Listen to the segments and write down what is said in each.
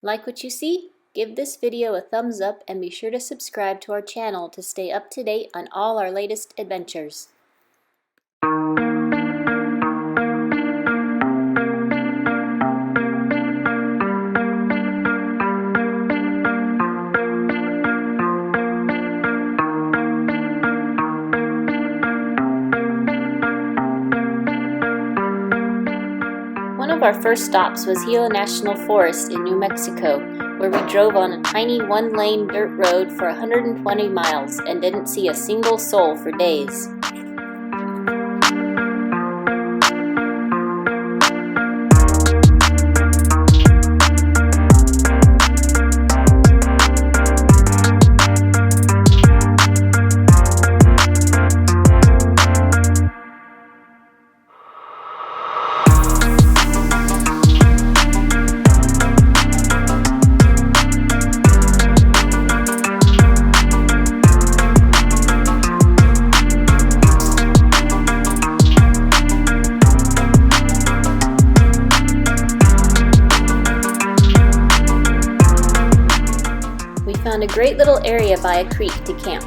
Like what you see? Give this video a thumbs up and be sure to subscribe to our channel to stay up to date on all our latest adventures. One of our first stops was Gila National Forest in New Mexico, where we drove on a tiny one-lane dirt road for 120 miles and didn't see a single soul for days. We found a great little area by a creek to camp.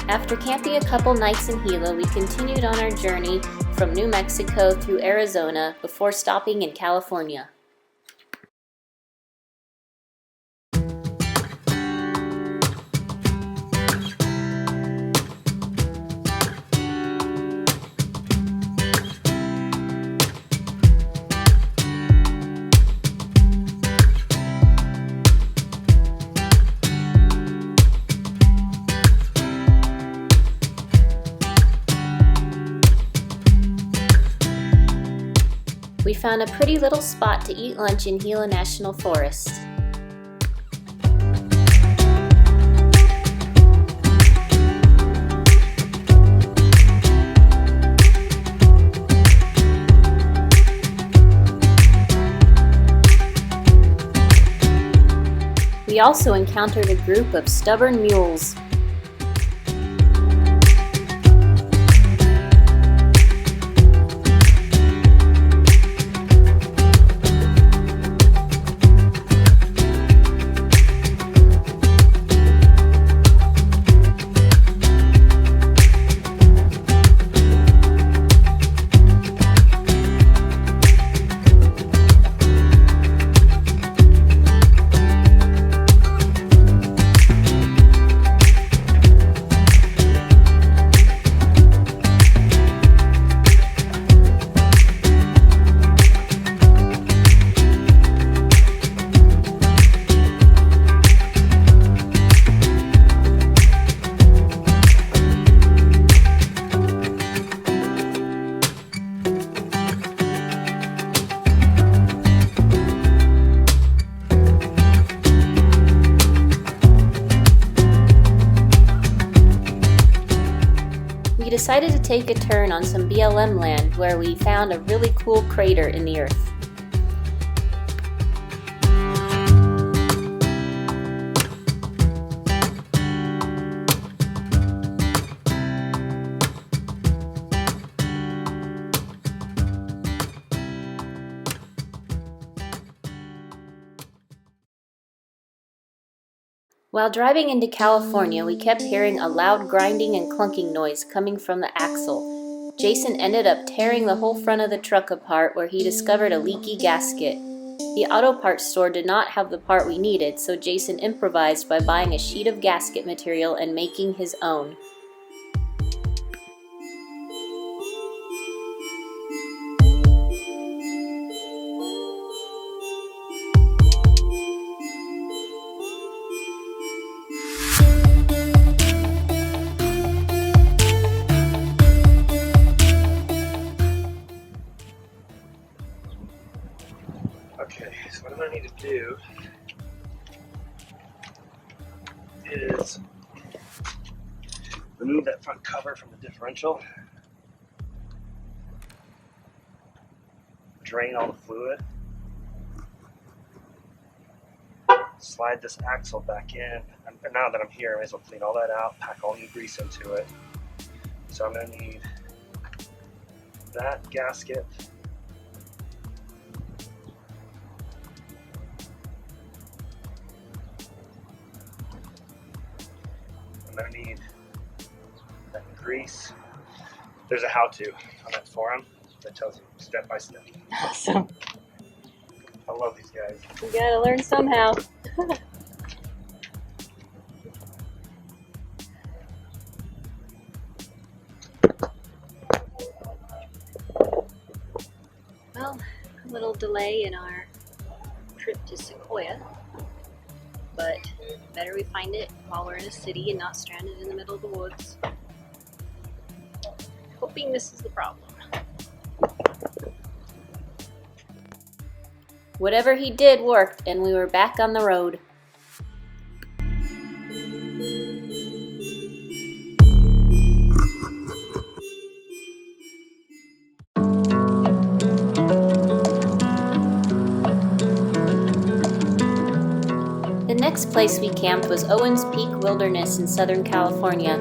After camping a couple nights in Gila, we continued on our journey from New Mexico through Arizona before stopping in California. We found a pretty little spot to eat lunch in Gila National Forest. We also encountered a group of stubborn mules. decided to take a turn on some BLM land where we found a really cool crater in the earth. While driving into California, we kept hearing a loud grinding and clunking noise coming from the axle. Jason ended up tearing the whole front of the truck apart where he discovered a leaky gasket. The auto parts store did not have the part we needed, so Jason improvised by buying a sheet of gasket material and making his own. Okay, so what I'm going to need to do is remove that front cover from the differential, drain all the fluid, slide this axle back in, and now that I'm here I may as well clean all that out, pack all new grease into it. So I'm going to need that gasket, I'm going to need that grease. There's a how-to on that forum that tells you step by step. Awesome. I love these guys. You gotta learn somehow. Well, a little delay in our trip to Sequoia, but better we find it while we're in a city and not stranded in the middle of the woods. Hoping this is the problem. Whatever he did worked, and we were back on the road. The next place we camped was Owens Peak Wilderness in Southern California.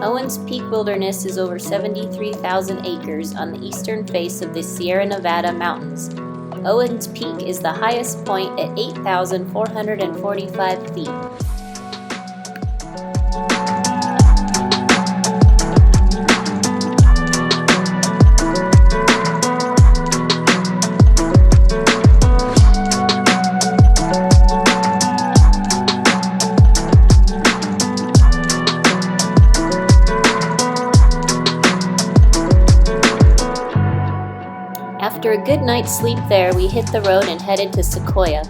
Owens Peak Wilderness is over 73,000 acres on the eastern face of the Sierra Nevada mountains. Owens Peak is the highest point at 8,445 feet. After a good night's sleep there, we hit the road and headed to Sequoia.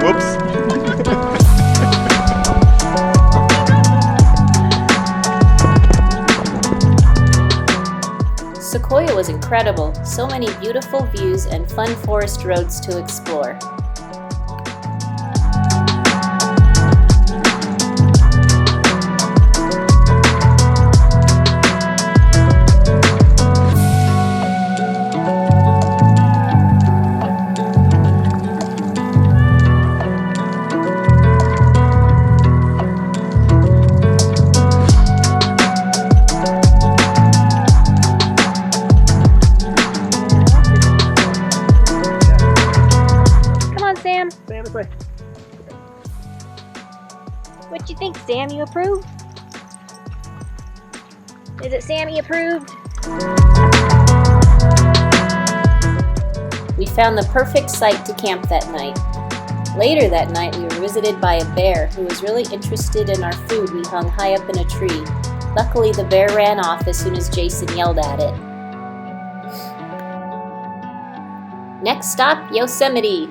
Whoops. Sequoia was incredible, so many beautiful views and fun forest roads to explore. Sam, Sam, this way. what you think, Sam? You approve? Is it Sammy approved? We found the perfect site to camp that night. Later that night, we were visited by a bear who was really interested in our food we hung high up in a tree. Luckily, the bear ran off as soon as Jason yelled at it. Next stop, Yosemite.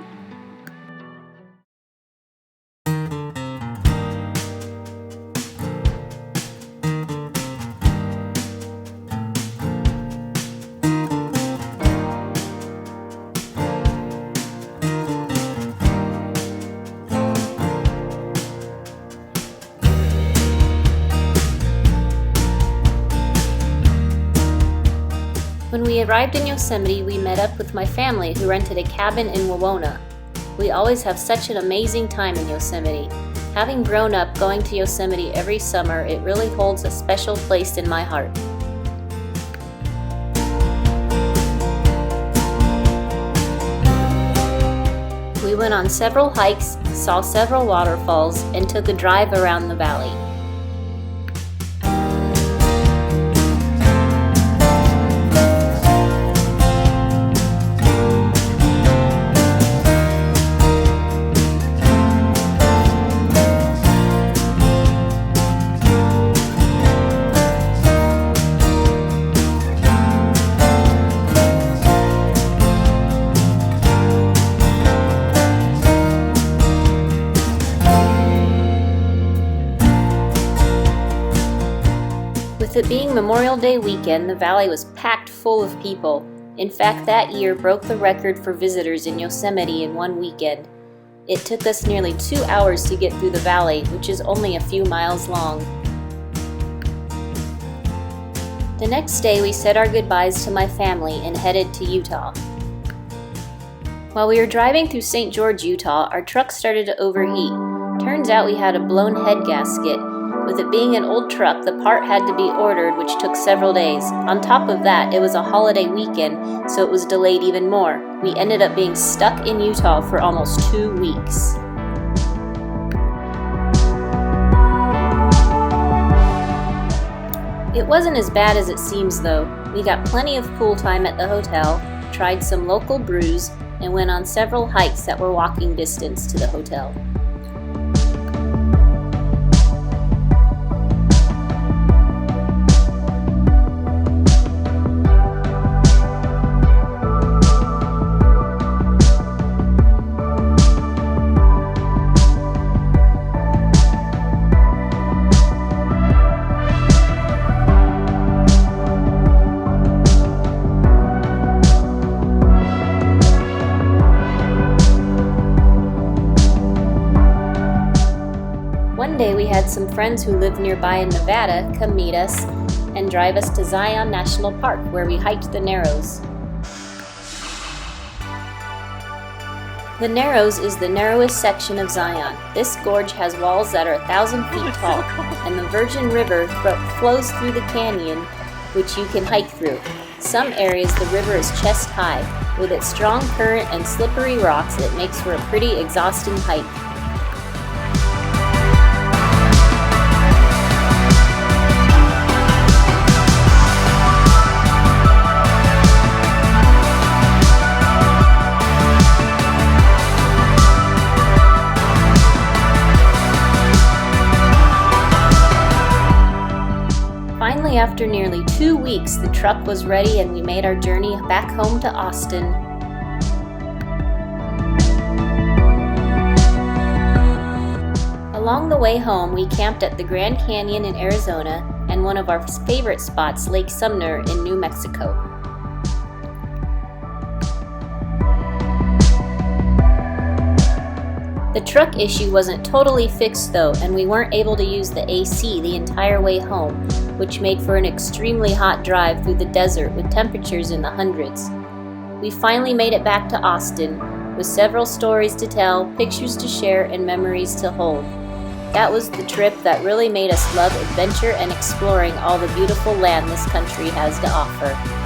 When we arrived in Yosemite, we met up with my family who rented a cabin in Wawona. We always have such an amazing time in Yosemite. Having grown up going to Yosemite every summer, it really holds a special place in my heart. We went on several hikes, saw several waterfalls, and took a drive around the valley. With it being Memorial Day weekend, the valley was packed full of people. In fact, that year broke the record for visitors in Yosemite in one weekend. It took us nearly 2 hours to get through the valley, which is only a few miles long. The next day, we said our goodbyes to my family and headed to Utah. While we were driving through St. George, Utah, our truck started to overheat. Turns out we had a blown head gasket. With it being an old truck, the part had to be ordered, which took several days. On top of that, it was a holiday weekend, so it was delayed even more. We ended up being stuck in Utah for almost 2 weeks. It wasn't as bad as it seems though. We got plenty of pool time at the hotel, tried some local brews, and went on several hikes that were walking distance to the hotel. One day we had some friends who live nearby in Nevada come meet us and drive us to Zion National Park, where we hiked the Narrows. The Narrows is the narrowest section of Zion. This gorge has walls that are 1,000 feet tall, and the Virgin River flows through the canyon, which you can hike through. Some areas the river is chest high. With its strong current and slippery rocks, it makes for a pretty exhausting hike. Finally, after nearly 2 weeks, the truck was ready and we made our journey back home to Austin. Along the way home, we camped at the Grand Canyon in Arizona and one of our favorite spots, Lake Sumner in New Mexico. The truck issue wasn't totally fixed though, and we weren't able to use the AC the entire way home, which made for an extremely hot drive through the desert with temperatures in the hundreds. We finally made it back to Austin, with several stories to tell, pictures to share, and memories to hold. That was the trip that really made us love adventure and exploring all the beautiful land this country has to offer.